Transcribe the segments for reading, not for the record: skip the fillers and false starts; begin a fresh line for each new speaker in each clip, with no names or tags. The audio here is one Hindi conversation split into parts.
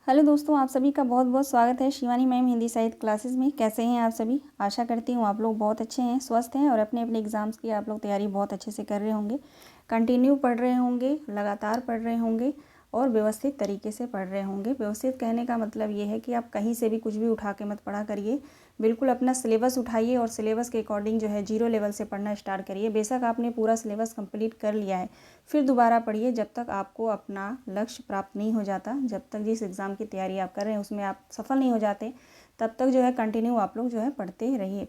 हेलो दोस्तों, आप सभी का बहुत बहुत स्वागत है शिवानी मैम हिंदी साहित्य क्लासेस में। कैसे हैं आप सभी? आशा करती हूँ आप लोग बहुत अच्छे हैं, स्वस्थ हैं और अपने अपने एग्ज़ाम्स की आप लोग तैयारी बहुत अच्छे से कर रहे होंगे। कंटिन्यू पढ़ रहे होंगे, लगातार पढ़ रहे होंगे और व्यवस्थित तरीके से पढ़ रहे होंगे। व्यवस्थित कहने का मतलब ये है कि आप कहीं से भी कुछ भी उठा के मत पढ़ा करिए। बिल्कुल अपना सिलेबस उठाइए और सिलेबस के अकॉर्डिंग जो है जीरो लेवल से पढ़ना स्टार्ट करिए। बेशक आपने पूरा सिलेबस कंप्लीट कर लिया है, फिर दोबारा पढ़िए जब तक आपको अपना लक्ष्य प्राप्त नहीं हो जाता। जब तक जिस एग्ज़ाम की तैयारी आप कर रहे हैं उसमें आप सफल नहीं हो जाते, तब तक जो है कंटिन्यू आप लोग जो है पढ़ते रहिए।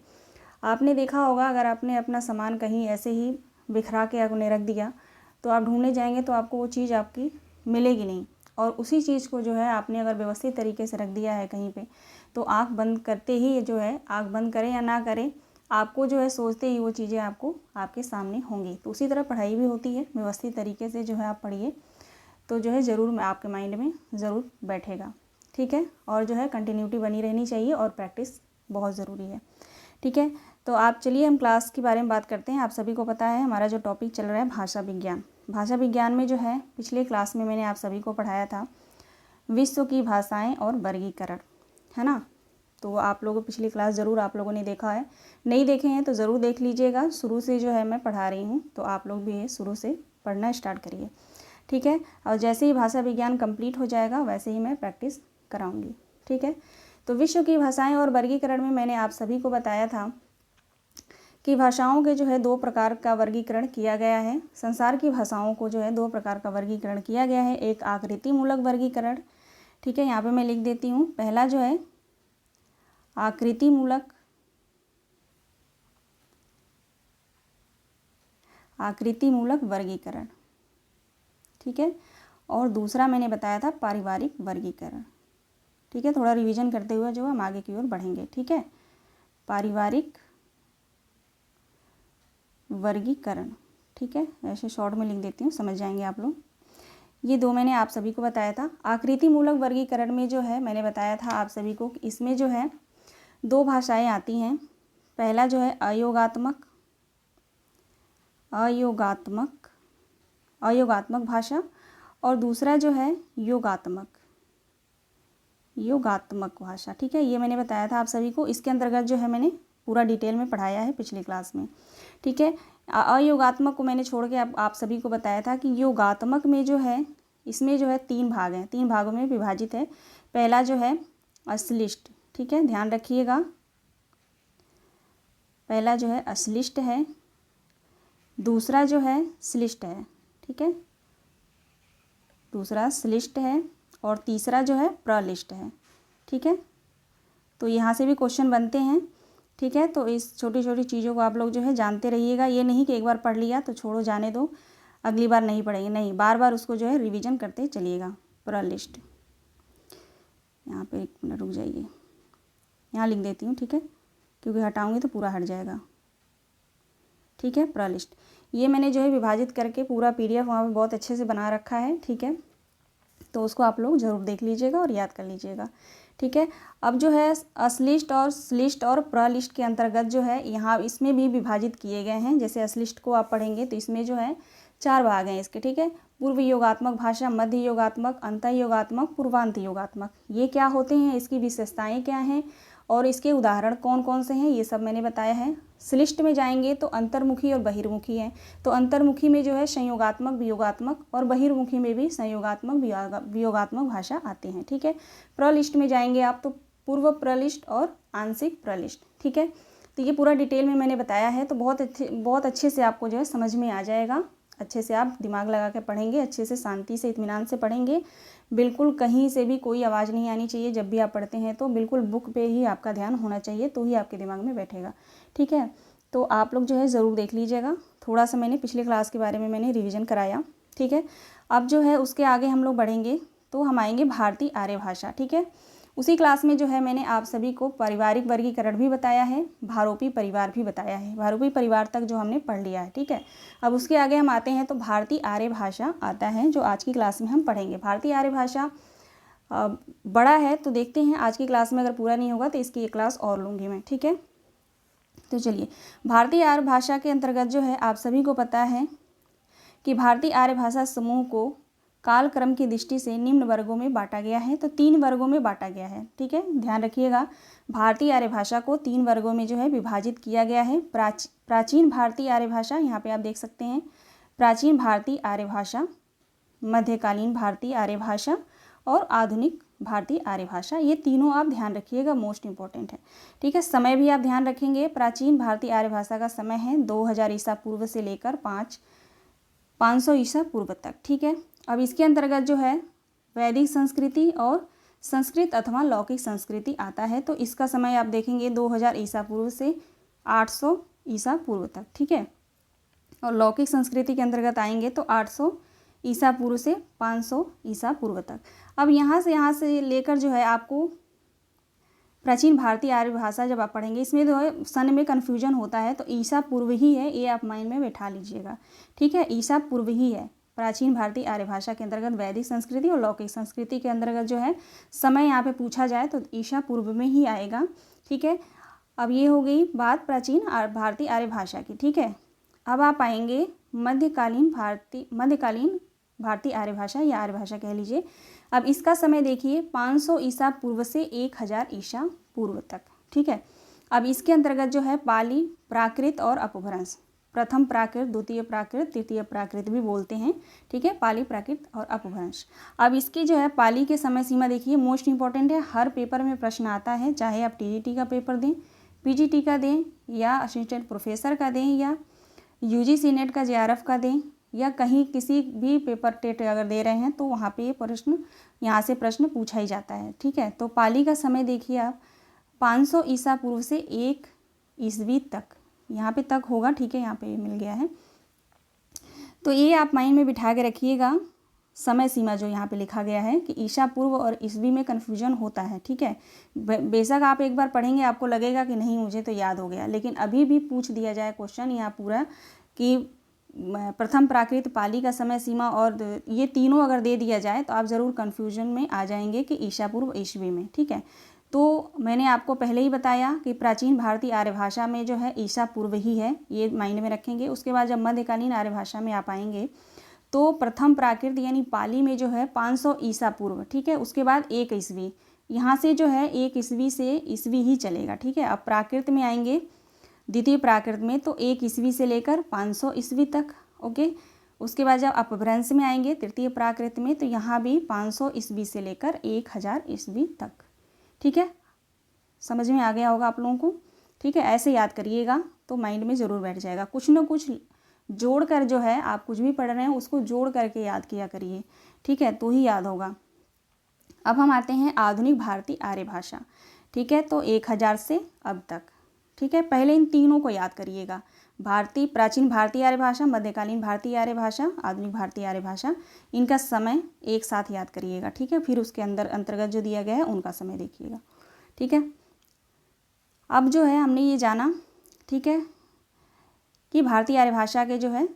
आपने देखा होगा, अगर आपने अपना सामान कहीं ऐसे ही बिखरा के आपने रख दिया तो आप ढूंढने जाएंगे तो आपको वो चीज़ आपकी मिलेगी नहीं। और उसी चीज़ को जो है आपने अगर व्यवस्थित तरीके से रख दिया है कहीं पे, तो आँख बंद करते ही जो है, आँख बंद करें या ना करें, आपको जो है सोचते ही वो चीज़ें आपको आपके सामने होंगी। तो उसी तरह पढ़ाई भी होती है। व्यवस्थित तरीके से जो है आप पढ़िए तो जो है ज़रूर आपके माइंड में ज़रूर बैठेगा। ठीक है, और जो है कंटिन्यूटी बनी रहनी चाहिए और प्रैक्टिस बहुत ज़रूरी है। ठीक है, तो आप चलिए हम क्लास के बारे में बात करते हैं। आप सभी को पता है हमारा जो टॉपिक चल रहा है भाषा विज्ञान। भाषा विज्ञान में जो है पिछले क्लास में मैंने आप सभी को पढ़ाया था विश्व की भाषाएं और वर्गीकरण, है ना। तो आप लोगों पिछली क्लास ज़रूर आप लोगों ने देखा है, नहीं देखे हैं तो ज़रूर देख लीजिएगा। शुरू से जो है मैं पढ़ा रही हूँ, तो आप लोग भी शुरू से पढ़ना स्टार्ट करिए। ठीक है, और जैसे ही भाषा विज्ञान कंप्लीट हो जाएगा वैसे ही मैं प्रैक्टिस कराऊंगी। ठीक है, तो विश्व की भाषाएं और वर्गीकरण में मैंने आप सभी को बताया था कि भाषाओं के जो है दो प्रकार का वर्गीकरण किया गया है। संसार की भाषाओं को जो है दो प्रकार का वर्गीकरण किया गया है। एक आकृति मूलक वर्गीकरण, ठीक है, यहाँ पे मैं लिख देती हूँ। पहला जो है आकृति मूलक वर्गीकरण, ठीक है, और दूसरा मैंने बताया था पारिवारिक वर्गीकरण। ठीक है, थोड़ा रिवीजन करते हुए जो हम आगे की ओर बढ़ेंगे। ठीक है, पारिवारिक वर्गीकरण, ठीक है, ऐसे शॉर्ट में लिख देती हूँ, समझ जाएंगे आप लोग। ये दो मैंने आप सभी को बताया था। आकृति मूलक वर्गीकरण में जो है मैंने बताया था आप सभी को, इसमें जो है दो भाषाएं आती हैं। पहला जो है अयोगात्मक भाषा और दूसरा जो है योगात्मक भाषा। ठीक है, ये मैंने बताया था आप सभी को। इसके अंतर्गत जो है मैंने पूरा डिटेल में पढ़ाया है पिछली क्लास में। ठीक है, अयोगात्मक को मैंने छोड़ के आप सभी को बताया था कि योगात्मक में जो है, इसमें जो है तीन भाग हैं, तीन भागों में विभाजित है। पहला जो है अश्लिष्ट, ठीक है, ध्यान रखिएगा, पहला जो है अश्लिष्ट है, दूसरा जो है श्लिष्ट है। ठीक है, दूसरा श्लिष्ट है और तीसरा जो है प्रलिष्ट है। ठीक है, तो यहाँ से भी क्वेश्चन बनते हैं। ठीक है, तो इस छोटी छोटी चीज़ों को आप लोग जो है जानते रहिएगा। ये नहीं कि एक बार पढ़ लिया तो छोड़ो, जाने दो, अगली बार नहीं पढ़ेंगे, नहीं, बार बार उसको जो है रिवीजन करते चलिएगा। प्रलिष्ट, यहाँ पे एक मिनट रुक जाइए, यहाँ लिख देती हूँ, ठीक है, क्योंकि हटाऊँगी तो पूरा हट जाएगा। ठीक है, प्रलिष्ट, ये मैंने जो है विभाजित करके पूरा PDF वहाँ पर बहुत अच्छे से बना रखा है। ठीक है, तो उसको आप लोग ज़रूर देख लीजिएगा और याद कर लीजिएगा। ठीक है, अब जो है अश्लिष्ट और श्लिष्ट और प्रलिष्ट के अंतर्गत जो है यहाँ इसमें भी विभाजित किए गए हैं। जैसे अश्लिष्ट को आप पढ़ेंगे तो इसमें जो है चार भाग हैं इसके। ठीक है, पूर्व योगात्मक भाषा, मध्य योगात्मक, अंतः योगात्मक, पूर्वांत योगात्मक। ये क्या होते हैं, इसकी विशेषताएं क्या हैं और इसके उदाहरण कौन कौन से हैं, ये सब मैंने बताया है। श्लिष्ट में जाएंगे तो अंतर्मुखी और बहिर्मुखी है। तो अंतर्मुखी में जो है संयोगात्मक, वियोगात्मक और बहिर्मुखी में भी संयोगात्मक, वियोगात्मक भाषा आती हैं। ठीक है, प्रलिष्ट में जाएंगे आप तो पूर्व प्रलिष्ट और आंशिक प्रलिष्ट। ठीक है, तो ये पूरा डिटेल में मैंने बताया है, तो बहुत अच्छे से आपको जो है समझ में आ जाएगा। अच्छे से आप दिमाग लगा के पढ़ेंगे, अच्छे से शांति से इत्मीनान से पढ़ेंगे। बिल्कुल कहीं से भी कोई आवाज़ नहीं आनी चाहिए जब भी आप पढ़ते हैं, तो बिल्कुल बुक पे ही आपका ध्यान होना चाहिए, तो ही आपके दिमाग में बैठेगा। ठीक है, तो आप लोग जो है ज़रूर देख लीजिएगा। थोड़ा सा मैंने पिछले क्लास के बारे में मैंने रिवीजन कराया। ठीक है, अब जो है उसके आगे हम लोग बढ़ेंगे तो हम आएंगे भारतीय आर्य भाषा। ठीक है, उसी क्लास में जो है मैंने आप सभी को पारिवारिक वर्गीकरण भी बताया है, भारोपी परिवार भी बताया है। भारोपी परिवार तक जो हमने पढ़ लिया है। ठीक है, अब उसके आगे हम आते हैं तो भारतीय आर्य भाषा आता है, जो आज की क्लास में हम पढ़ेंगे। भारतीय आर्य भाषा बड़ा है, तो देखते हैं आज की क्लास में अगर पूरा नहीं होगा तो इसकी एक क्लास और लूँगी मैं। ठीक है, तो चलिए, भारतीय आर्य भाषा के अंतर्गत जो है आप सभी को पता है कि भारतीय आर्य भाषा समूह को कालक्रम की दृष्टि से निम्न वर्गों में बांटा गया है। तो 3 वर्गों में बांटा गया है, ठीक है, ध्यान रखिएगा। भारतीय आर्य भाषा को 3 वर्गों में जो है विभाजित किया गया है। प्राचीन भारतीय आर्य भाषा, यहाँ पे आप देख सकते हैं, प्राचीन भारतीय आर्य भाषा, मध्यकालीन भारतीय आर्य भाषा और आधुनिक भारतीय आर्य भाषा। ये तीनों आप ध्यान रखिएगा, मोस्ट इंपॉर्टेंट है, ठीक है। समय भी आप ध्यान रखेंगे। प्राचीन भारतीय आर्य भाषा का समय है 2000 ईसा पूर्व से लेकर 500 ईसा पूर्व तक, ठीक है। अब इसके अंतर्गत जो है वैदिक संस्कृति और संस्कृत अथवा लौकिक संस्कृति आता है। तो इसका समय आप देखेंगे 2000 ईसा पूर्व से 800 ईसा पूर्व तक, ठीक है। और लौकिक संस्कृति के अंतर्गत आएंगे तो 800 ईसा पूर्व से 500 ईसा पूर्व तक। अब यहाँ से लेकर जो है आपको प्राचीन भारतीय आर्य भाषा जब आप पढ़ेंगे, इसमें जो है सन में कन्फ्यूजन होता है, तो ईसा पूर्व ही है, ये आप माइंड में बैठा लीजिएगा, ठीक है। ईसा पूर्व ही है प्राचीन भारतीय आर्य भाषा के अंतर्गत। वैदिक संस्कृति और लौकिक संस्कृति के अंतर्गत जो है समय यहाँ पे पूछा जाए तो ईसा पूर्व में ही आएगा, ठीक है। अब ये हो गई बात प्राचीन भारतीय आर्य भाषा की, ठीक है। अब आप आएंगे मध्यकालीन भारतीय आर्य भाषा या आर्य भाषा कह लीजिए। अब इसका समय देखिए 500 ईसा पूर्व से 1000 ईसा पूर्व तक, ठीक है। अब इसके अंतर्गत जो है पाली, प्राकृत और अपभ्रंश, प्रथम प्राकृत, द्वितीय प्राकृत, तृतीय प्राकृत भी बोलते हैं, ठीक है, पाली, प्राकृत और अपभ्रंश। अब इसकी जो है पाली के समय सीमा देखिए, मोस्ट इंपॉर्टेंट है, हर पेपर में प्रश्न आता है, चाहे आप टीजीटी का पेपर दें, पीजीटी का दें या असिस्टेंट प्रोफेसर का दें या यूजीसी नेट का जेआरएफ का दें या कहीं किसी भी पेपर टेट अगर दे रहे हैं तो वहाँ पे प्रश्न, यहाँ से प्रश्न पूछा ही जाता है, ठीक है। तो पाली का समय देखिए आप 500 ईसा पूर्व से 1 ईस्वी तक, यहाँ पे तक होगा, ठीक है, यहाँ पे मिल गया है। तो ये आप माइंड में बिठा के रखिएगा, समय सीमा जो यहाँ पे लिखा गया है कि ईसा पूर्व और ईस्वी में कन्फ्यूजन होता है, ठीक है। बेशक आप एक बार पढ़ेंगे आपको लगेगा कि नहीं मुझे तो याद हो गया, लेकिन अभी भी पूछ दिया जाए क्वेश्चन यहाँ पूरा कि प्रथम प्राकृत, पाली का समय सीमा और ये तीनों अगर दे दिया जाए तो आप ज़रूर कन्फ्यूजन में आ जाएंगे कि ईसा पूर्व ईस्वी में, ठीक है। तो मैंने आपको पहले ही बताया कि प्राचीन भारतीय आर्य भाषा में जो है ईसा पूर्व ही है, ये माइंड में रखेंगे। उसके बाद जब मध्यकालीन आर्य भाषा में आप आएंगे तो प्रथम प्राकृत यानी पाली में जो है 500 ईसा पूर्व, ठीक है। उसके बाद 1 ईस्वी, यहाँ से जो है 1 ईस्वी से ईस्वी ही चलेगा, ठीक है। अब प्राकृत में आएंगे, द्वितीय प्राकृत में तो 1 ईस्वी से लेकर 500 ईस्वी तक, ओके। उसके बाद जब अपभ्रंश में आएंगे तृतीय प्राकृत में तो यहाँ भी 500 ईस्वी से लेकर 1000 ईस्वी तक, ठीक है। समझ में आ गया होगा आप लोगों को, ठीक है। ऐसे याद करिएगा तो माइंड में ज़रूर बैठ जाएगा। कुछ ना कुछ जोड़ कर जो है आप कुछ भी पढ़ रहे हैं उसको जोड़ करके याद किया करिए, ठीक है, तो ही याद होगा। अब हम आते हैं आधुनिक भारतीय आर्य भाषा, ठीक है। तो 1000 से अब तक, ठीक है। पहले इन तीनों को याद करिएगा, प्राचीन भारतीय आर्य भाषा, मध्यकालीन भारतीय आर्य भाषा, आधुनिक भारतीय आर्य भाषा, इनका समय एक साथ याद करिएगा, ठीक है। फिर उसके अंतर्गत जो दिया गया है उनका समय देखिएगा, ठीक है। अब जो है हमने ये जाना, ठीक है, कि भारतीय आर्य भाषा के जो है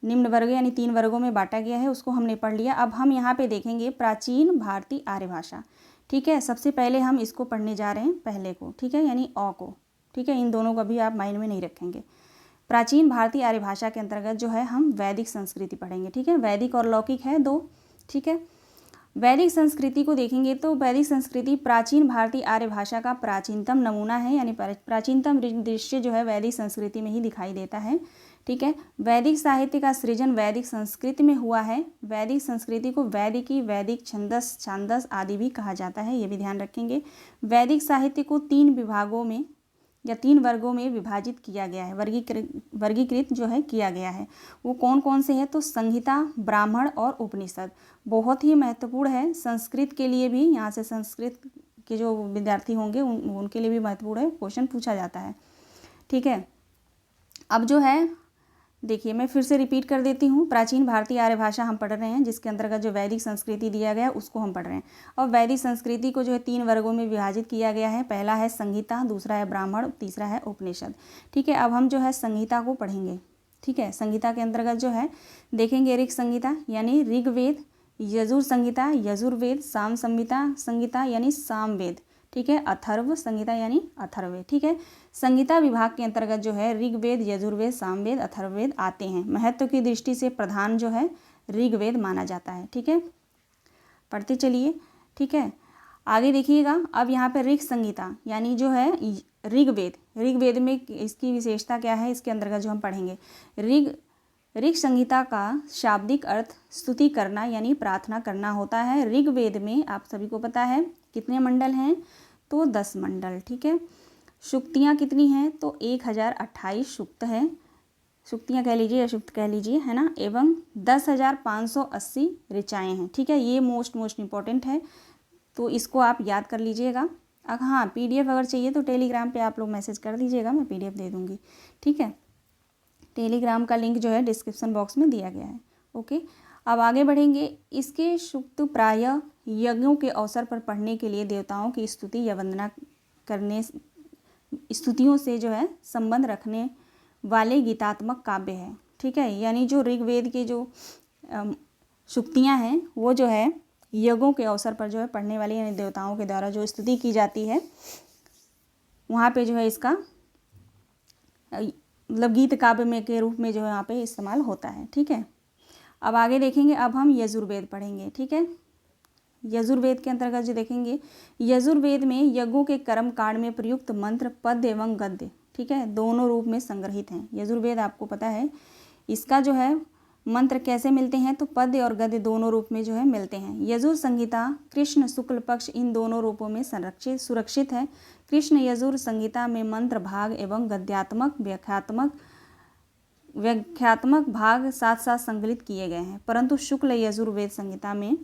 निम्न वर्ग यानी 3 वर्गों में बांटा गया है, उसको हमने पढ़ लिया। अब हम यहाँ पे देखेंगे प्राचीन भारतीय आर्य भाषा, ठीक है। सबसे पहले हम इसको पढ़ने जा रहे हैं, पहले को, ठीक है, यानी अ को, ठीक है। इन दोनों का भी आप माइंड में नहीं रखेंगे। प्राचीन भारतीय आर्य भाषा के अंतर्गत जो है हम वैदिक संस्कृति पढ़ेंगे, ठीक है। वैदिक और लौकिक है 2, ठीक है। वैदिक संस्कृति को देखेंगे तो वैदिक संस्कृति प्राचीन भारतीय आर्य भाषा का प्राचीनतम नमूना है, यानी प्राचीनतम दृश्य जो है वैदिक संस्कृति में ही दिखाई देता है, ठीक है। वैदिक साहित्य का सृजन वैदिक संस्कृत में हुआ है। वैदिक संस्कृति को वैदिकी, वैदिक छंदस, छांदस आदि भी कहा जाता है, ये भी ध्यान रखेंगे। वैदिक साहित्य को 3 विभागों में या 3 वर्गों में विभाजित किया गया है, वर्गीकृत जो है किया गया है। वो कौन कौन से हैं तो संहिता, ब्राह्मण और उपनिषद। बहुत ही महत्वपूर्ण है संस्कृत के लिए भी, यहाँ से संस्कृत के जो विद्यार्थी होंगे उनके लिए भी महत्वपूर्ण है, क्वेश्चन पूछा जाता है, ठीक है। अब जो है देखिए मैं फिर से रिपीट कर देती हूँ, प्राचीन भारतीय आर्य भाषा हम पढ़ रहे हैं, जिसके अंतर्गत जो वैदिक संस्कृति दिया गया है उसको हम पढ़ रहे हैं। और वैदिक संस्कृति को जो है 3 वर्गों में विभाजित किया गया है। पहला है संहिता, दूसरा है ब्राह्मण, तीसरा है उपनिषद, ठीक है। अब हम जो है संहिता को पढ़ेंगे, ठीक है। संहिता के अंतर्गत जो है देखेंगे ऋग संहिता यानी ऋग्वेद, यजुर संहिता यजुर्वेद, साम संहिता यानी सामवेद, ठीक है। अथर्व संहिता यानी अथर्ववेद, ठीक है। संहिता विभाग के अंतर्गत जो है ऋग्वेद, यजुर्वेद, सामवेद, अथर्ववेद आते हैं। महत्व की दृष्टि से प्रधान जो है ऋग्वेद माना जाता है। ठीक है, पढ़ते चलिए। ठीक है, आगे देखिएगा। अब यहाँ पे ऋग संहिता यानी जो है ऋग्वेद में इसकी विशेषता क्या है, इसके अंतर्गत जो हम पढ़ेंगे। ऋग संहिता का शाब्दिक अर्थ स्तुति करना यानी प्रार्थना करना होता है। ऋग्वेद में आप सभी को पता है कितने मंडल हैं, तो 10 मंडल। ठीक है, सूक्तियाँ कितनी हैं, तो 1028 सूक्त है, सूक्तियाँ कह लीजिए या सूक्त कह लीजिए, है ना, एवं 10,580 ऋचाएँ हैं। ठीक है, ये मोस्ट इम्पॉर्टेंट है, तो इसको आप याद कर लीजिएगा। हाँ, पीडीएफ अगर चाहिए तो टेलीग्राम पे आप लोग मैसेज कर दीजिएगा, मैं पीडीएफ दे दूँगी। ठीक है, टेलीग्राम का लिंक जो है डिस्क्रिप्शन बॉक्स में दिया गया है। ओके, अब आगे बढ़ेंगे। इसके सूक्त प्रायः यज्ञों के अवसर पर पढ़ने के लिए देवताओं की स्तुति या वंदना करने, स्तुतियों से जो है संबंध रखने वाले गीतात्मक काव्य है। ठीक है, यानी जो ऋग्वेद के जो सूक्तियाँ हैं वो जो है यज्ञों के अवसर पर जो है पढ़ने वाली, यानी देवताओं के द्वारा जो स्तुति की जाती है, वहाँ पे जो है इसका मतलब गीत काव्य में के रूप में जो है यहाँ पे इस्तेमाल होता है। ठीक है, अब आगे देखेंगे। अब हम यजुर्वेद पढ़ेंगे। ठीक है, यजुर्वेद के अंतर्गत जो देखेंगे, यजुर्वेद में यज्ञों के कर्म कांड में प्रयुक्त मंत्र पद्य एवं गद्य, ठीक है, दोनों रूप में संग्रहित हैं। यजुर्वेद आपको पता है इसका जो है मंत्र कैसे मिलते हैं, तो पद्य और गद्य दोनों रूप में जो है मिलते हैं। यजुर संहिता कृष्ण शुक्ल पक्ष इन दोनों रूपों में सुरक्षित है। कृष्ण यजुर संहिता में मंत्र भाग एवं गद्यात्मक व्याख्यात्मक भाग साथ साथ संकलित किए गए हैं, परंतु शुक्ल यजुर्वेद संहिता में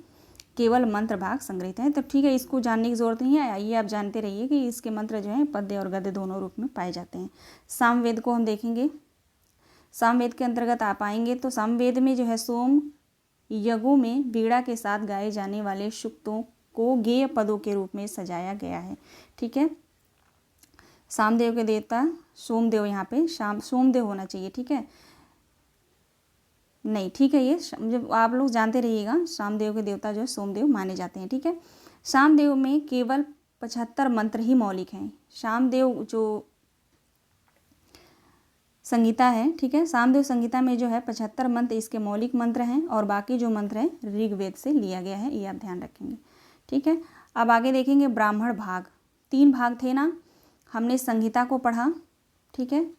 केवल मंत्र भाग संग्रहित हैं। तो ठीक है, इसको जानने की जरूरत नहीं है, आइए आप जानते रहिए कि इसके मंत्र जो हैं पद्य और गद्य दोनों रूप में पाए जाते हैं। सामवेद को हम देखेंगे। सामवेद के अंतर्गत आप आएंगे तो सामवेद में जो है सोम यज्ञों में वीणा के साथ गाए जाने वाले सूक्तों को गेय पदों के रूप में सजाया गया है। ठीक है, सामदेव के देवता सोमदेव, यहाँ पे सोमदेव होना चाहिए। ठीक है, नहीं, ठीक है, ये जब आप लोग जानते रहिएगा, सामदेव के देवता जो है सोमदेव माने जाते हैं। ठीक है, सामदेव में केवल 75 मंत्र ही मौलिक हैं। सामदेव जो संगीता है, ठीक है, सामदेव संगीता में जो है 75 मंत्र इसके मौलिक मंत्र हैं और बाकी जो मंत्र हैं ऋग्वेद से लिया गया है, ये आप ध्यान रखेंगे। ठीक है, अब आगे देखेंगे ब्राह्मण भाग। 3 भाग थे ना, हमने संगीता को पढ़ा। ठीक है,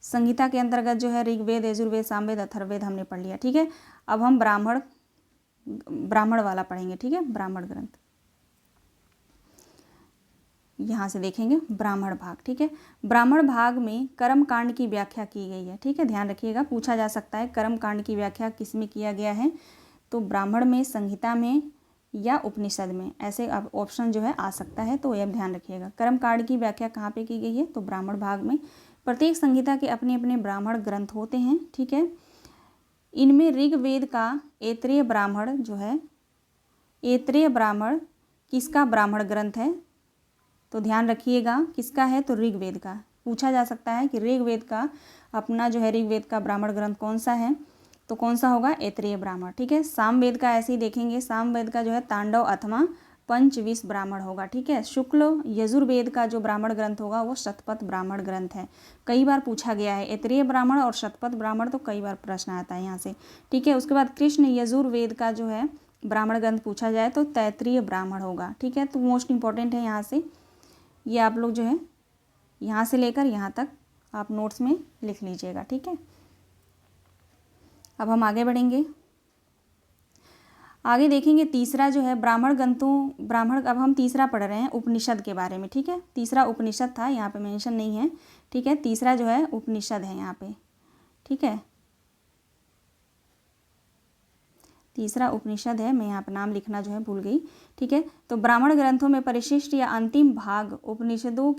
संगीता के अंतर्गत जो है ऋग्वेद, यजुर्वेद, सामवेद, अथर्ववेद हमने पढ़ लिया। ठीक है, अब हम ब्राह्मण वाला पढ़ेंगे। ठीक है, ब्राह्मण ग्रंथ यहाँ से देखेंगे ब्राह्मण भाग। ठीक है, ब्राह्मण भाग में कर्म कांड की व्याख्या की गई है। ठीक है, ध्यान रखिएगा, पूछा जा सकता है कर्म कांड की व्याख्या किस में किया गया है, तो ब्राह्मण में, संहिता में या उपनिषद में, ऐसे अब ऑप्शन जो है आ सकता है, तो यह ध्यान रखिएगा। कर्म कांड की व्याख्या कहाँ पे की गई है, तो ब्राह्मण भाग में। प्रत्येक संहिता के अपने अपने ब्राह्मण ग्रंथ होते हैं। ठीक है, इनमें ऋग्वेद का ऐतरेय ब्राह्मण जो है, ऐतरेय ब्राह्मण किसका ब्राह्मण ग्रंथ है, तो ध्यान रखिएगा किसका है, तो ऋग्वेद का। पूछा जा सकता है कि ऋग्वेद का अपना जो है ऋग्वेद का ब्राह्मण ग्रंथ कौन सा है, तो कौन सा होगा, ऐतरेय ब्राह्मण। ठीक है, सामवेद का ऐसे ही देखेंगे, सामवेद का जो है तांडव अथवा पंचविश ब्राह्मण होगा। ठीक है, शुक्ल यजुर्वेद का जो ब्राह्मण ग्रंथ होगा वो शतपथ ब्राह्मण ग्रंथ है। कई बार पूछा गया है ऐतरेय ब्राह्मण और शतपथ ब्राह्मण, तो कई बार प्रश्न आता है यहाँ से। ठीक है, उसके बाद कृष्ण यजुर्वेद का जो है ब्राह्मण ग्रंथ पूछा जाए तो तैतरीय ब्राह्मण होगा। ठीक है, तो मोस्ट इंपॉर्टेंट है यहाँ से, ये आप लोग जो है यहाँ से लेकर यहाँ तक आप नोट्स में लिख लीजिएगा। ठीक है, अब हम आगे बढ़ेंगे। आगे देखेंगे तीसरा जो है ब्राह्मण, अब हम तीसरा पढ़ रहे हैं उपनिषद के बारे में। ठीक है, तीसरा उपनिषद था, यहाँ पे मेंशन नहीं है। ठीक है, तीसरा जो है उपनिषद है यहाँ पे। ठीक है, तीसरा उपनिषद है, मैं यहाँ पर नाम लिखना जो है भूल गई। ठीक है, तो ब्राह्मण ग्रंथों में परिशिष्ट या अंतिम भाग उपनिषदों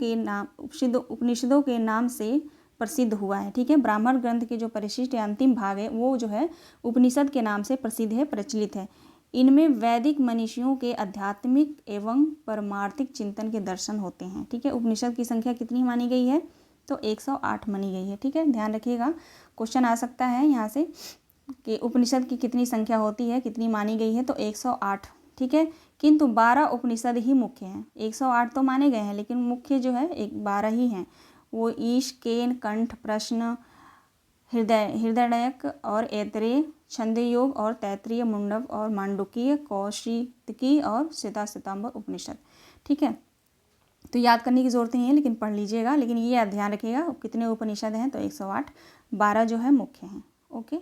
के नाम से प्रसिद्ध हुआ है। ठीक है, ब्राह्मण ग्रंथ के जो परिशिष्ट या अंतिम भाग है वो जो है उपनिषद के नाम से प्रसिद्ध है, प्रचलित है। इनमें वैदिक मनीषियों के आध्यात्मिक एवं परमार्थिक चिंतन के दर्शन होते हैं। ठीक है, उपनिषद की संख्या कितनी मानी गई है, तो 108 मानी गई है। ठीक है, ध्यान रखिएगा, क्वेश्चन आ सकता है यहाँ से कि उपनिषद की कितनी संख्या होती है, कितनी मानी गई है, तो 108। ठीक है, किंतु 12 उपनिषद ही मुख्य हैं। 108 तो माने गए हैं लेकिन मुख्य जो है 12 ही हैं। वो ईश, केन, कंठ, प्रश्न, हृदयक और ऐतरेय, छंद योग और तैतरीय, मुंडक और मांडुक्य, कौशिकी और श्वेताश्वेतांबर उपनिषद। ठीक है, तो याद करने की ज़रूरत नहीं है, लेकिन पढ़ लीजिएगा। लेकिन ये ध्यान रखिएगा कितने उपनिषद हैं, तो 108, 12 जो है मुख्य हैं। ओके,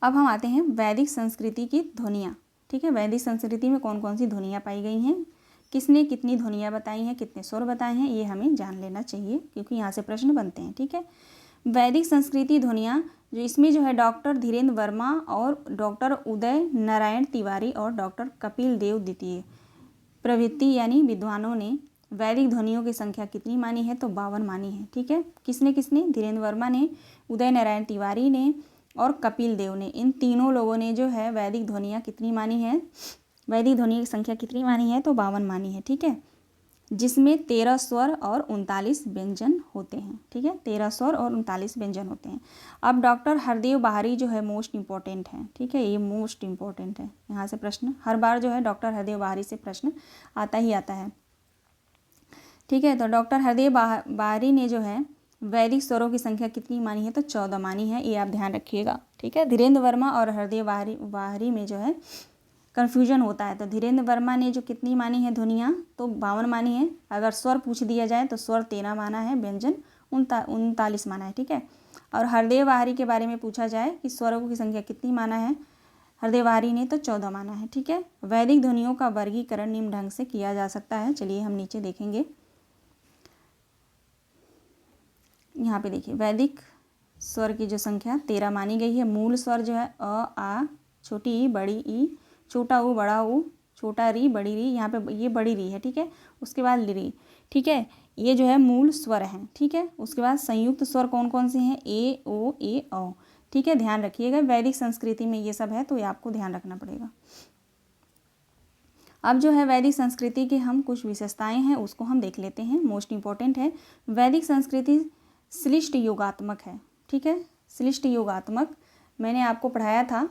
अब हम आते हैं वैदिक संस्कृति की ध्वनियाँ। ठीक है, वैदिक संस्कृति में कौन कौन सी ध्वनियाँ पाई गई हैं, किसने कितनी ध्वनियाँ बताई हैं, कितने स्वर बताए हैं, ये हमें जान लेना चाहिए, क्योंकि यहाँ से प्रश्न बनते हैं। ठीक है, वैदिक संस्कृति ध्वनियाँ जो इसमें जो है डॉक्टर धीरेन्द्र वर्मा और डॉक्टर उदय नारायण तिवारी और डॉक्टर कपिल देव द्वितीय प्रभृति यानी विद्वानों ने वैदिक ध्वनियों की संख्या कितनी मानी है, तो 52 मानी है। ठीक है, किसने किसने, धीरेन्द्र वर्मा ने, उदय नारायण तिवारी ने और कपिल देव ने, इन तीनों लोगों ने जो है वैदिक ध्वनियाँ कितनी मानी है, वैदिक ध्वनि की संख्या कितनी मानी है, तो 52 मानी है। ठीक है, जिसमें 13 स्वर और 39 व्यंजन होते हैं। ठीक है, 13 स्वर और 39 व्यंजन होते हैं। अब डॉक्टर हरदेव बाहरी जो है मोस्ट इम्पॉर्टेंट है। ठीक है, ये मोस्ट इम्पॉर्टेंट है, यहाँ से प्रश्न हर बार जो है डॉक्टर हरदेव बाहरी से प्रश्न आता ही आता है। ठीक है, तो डॉक्टर हरदेव बाहरी ने जो है वैदिक स्वरों की संख्या कितनी मानी है, तो 14 मानी है, ये आप ध्यान रखिएगा। ठीक है, धीरेन्द्र वर्मा और हरदेव बाहरी में जो है कन्फ्यूजन होता है। तो धीरेन्द्र वर्मा ने जो कितनी मानी है ध्वनियाँ, तो 52 मानी है। अगर स्वर पूछ दिया जाए तो स्वर 13 माना है, व्यंजन 39 माना है। ठीक है, और हरदेव बाहरी के बारे में पूछा जाए कि स्वरों की संख्या कितनी माना है हरदेव बाहरी ने, तो 14 माना है। ठीक है, वैदिक ध्वनियों का वर्गीकरण निम्न ढंग से किया जा सकता है। चलिए हम नीचे देखेंगे, यहाँ पे देखिए वैदिक स्वर की जो संख्या 13 मानी गई है। मूल स्वर जो है अ, आ, छोटी ई, बड़ी ई, छोटा ऊ, बड़ा ऊ, छोटा री, बड़ी री, यहाँ पे ये बड़ी री है। ठीक है, उसके बाद री। ठीक है, ये जो है मूल स्वर हैं। ठीक है, उसके बाद संयुक्त स्वर कौन कौन से हैं, ए, ओ, ए, औ। ठीक है, ध्यान रखिएगा, वैदिक संस्कृति में ये सब है, तो ये आपको ध्यान रखना पड़ेगा। अब जो है वैदिक संस्कृति की हम कुछ विशेषताएं हैं, उसको हम देख लेते हैं। मोस्ट इम्पॉर्टेंट है, वैदिक संस्कृति श्लिष्ट योगात्मक है। ठीक है, श्लिष्ट योगात्मक मैंने आपको पढ़ाया था,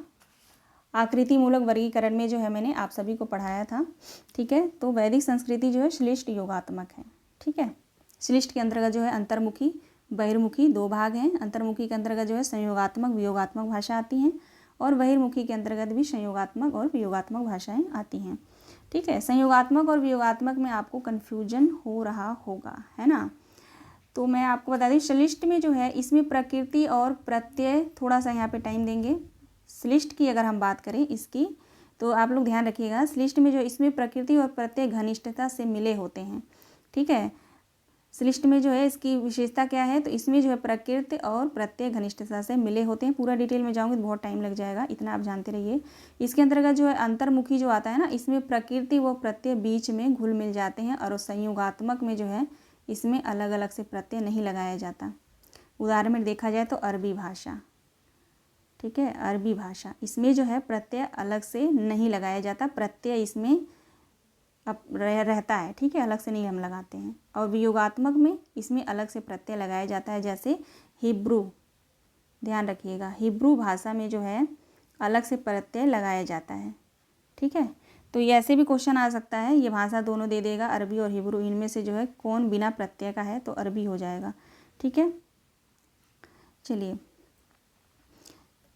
आकृति मूलक वर्गीकरण में जो है मैंने आप सभी को पढ़ाया था। ठीक है, तो वैदिक संस्कृति जो है श्लिष्ट योगात्मक है। ठीक है, श्लिष्ट के अंतर्गत जो है अंतर्मुखी, बहिर्मुखी 2 भाग हैं। अंतर्मुखी के अंतर्गत जो है संयोगात्मक, वियोगात्मक भाषा आती हैं, और बहिर्मुखी के अंतर्गत भी संयोगात्मक और वियोगात्मक भाषाएं आती हैं। ठीक है, संयोगात्मक और वियोगात्मक में आपको कन्फ्यूजन हो रहा होगा, है ना। तो मैं आपको बता दें, श्लिष्ट में जो है इसमें प्रकृति और प्रत्यय, थोड़ा सा यहाँ पे टाइम देंगे। श्लिष्ट की अगर हम बात करें इसकी, तो आप लोग ध्यान रखिएगा, श्लिष्ट में जो इसमें प्रकृति और प्रत्यय घनिष्ठता से मिले होते हैं। ठीक है, श्लिष्ट में जो है इसकी विशेषता क्या है, तो इसमें जो है प्रकृति और प्रत्यय घनिष्ठता से मिले होते हैं। पूरा डिटेल में जाऊँगी तो बहुत टाइम लग जाएगा, इतना आप जानते रहिए। इसके अंतर्गत जो है अंतर्मुखी जो आता है ना, इसमें प्रकृति व प्रत्यय बीच में घुल मिल जाते हैं, और संयोगात्मक में जो है इसमें अलग अलग से प्रत्यय नहीं लगाया जाता। उदाहरण में देखा जाए तो अरबी भाषा। ठीक है, अरबी भाषा, इसमें जो है प्रत्यय अलग से नहीं लगाया जाता, प्रत्यय इसमें अब रहता है। ठीक है, अलग से नहीं हम लगाते हैं। और वियोगात्मक में इसमें अलग से प्रत्यय लगाया जाता है, जैसे हिब्रू, ध्यान रखिएगा, हिब्रू भाषा में जो है अलग से प्रत्यय लगाया जाता है। ठीक है, तो ये ऐसे भी क्वेश्चन आ सकता है, ये भाषा दोनों दे देगा, अरबी और हिब्रू, इनमें से जो है कौन बिना प्रत्यय का है, तो अरबी हो जाएगा। ठीक है, चलिए,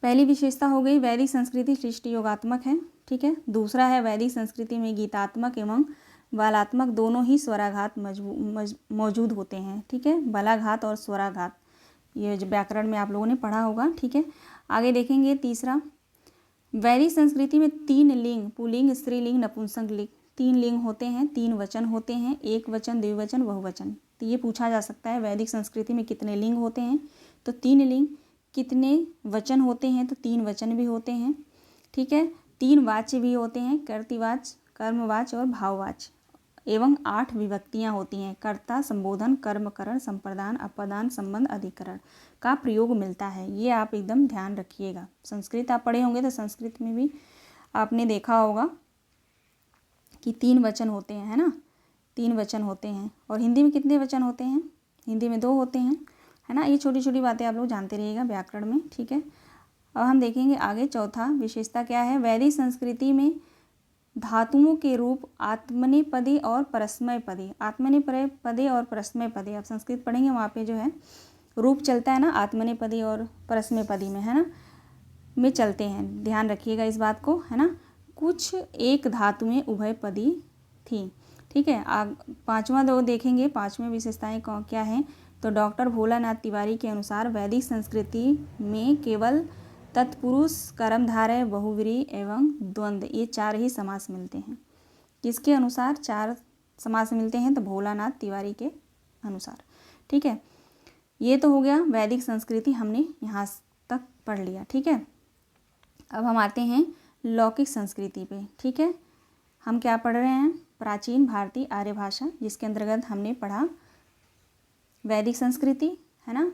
पहली विशेषता हो गई वैदिक संस्कृति श्लिष्ट योगात्मक है। ठीक है, दूसरा है वैदिक संस्कृति में गीतात्मक एवं बलात्मक दोनों ही स्वराघात मौजूद होते हैं। ठीक है, बलाघात और स्वराघात, ये जो व्याकरण में आप लोगों ने पढ़ा होगा। ठीक है, आगे देखेंगे तीसरा, वैदिक संस्कृति में 3 लिंग, पुल्लिंग, स्त्रीलिंग, नपुंसक लिंग, 3 लिंग होते हैं, 3 वचन होते हैं, एक वचन, द्विवचन, बहुवचन। तो ये पूछा जा सकता है वैदिक संस्कृति में कितने लिंग होते हैं, तो 3 लिंग। कितने वचन होते हैं, तो 3 वचन भी होते हैं। ठीक है, 3 वाच्य भी होते हैं, कर्तृवाच्य, कर्मवाच्य और भाववाच्य, एवं 8 विभक्तियां होती हैं, कर्ता, संबोधन, कर्मकरण, संप्रदान, अपदान, संबंध, अधिकरण का प्रयोग मिलता है। ये आप एकदम ध्यान रखिएगा। संस्कृत आप पढ़े होंगे तो संस्कृत में भी आपने देखा होगा कि 3 वचन होते हैं, है ना, 3 वचन होते हैं। और हिंदी में कितने वचन होते हैं, हिंदी में 2 होते हैं, है ना। ये छोटी छोटी बातें आप लोग जानते रहिएगा व्याकरण में। ठीक है, अब हम देखेंगे आगे, चौथा विशेषता क्या है, वैदिक संस्कृति में धातुओं के रूप आत्मनेपदी और परस्मैपदी, आत्मनेपदी और परस्मैपदी, आप संस्कृत पढ़ेंगे वहाँ पे जो है रूप चलता है ना आत्मनेपदी और परस्मैपदी में, है ना, में चलते हैं, ध्यान रखिएगा इस बात को, है ना। कुछ एक धातु में उभयपदी थी, ठीक है। पांचवा दो देखेंगे, पांचवें विशेषताएं क्या हैं, तो डॉक्टर भोलानाथ तिवारी के अनुसार वैदिक संस्कृति में केवल तत्पुरुष, कर्मधारय, बहुव्रीहि एवं द्वंद्व, ये चार ही समास मिलते हैं। किसके अनुसार चार समास मिलते हैं, तो भोलानाथ तिवारी के अनुसार, ठीक है। ये तो हो गया वैदिक संस्कृति, हमने यहाँ तक पढ़ लिया, ठीक है। अब हम आते हैं लौकिक संस्कृति पे, ठीक है। हम क्या पढ़ रहे हैं, प्राचीन भारतीय आर्य भाषा, जिसके अंतर्गत हमने पढ़ा वैदिक संस्कृति, है ना,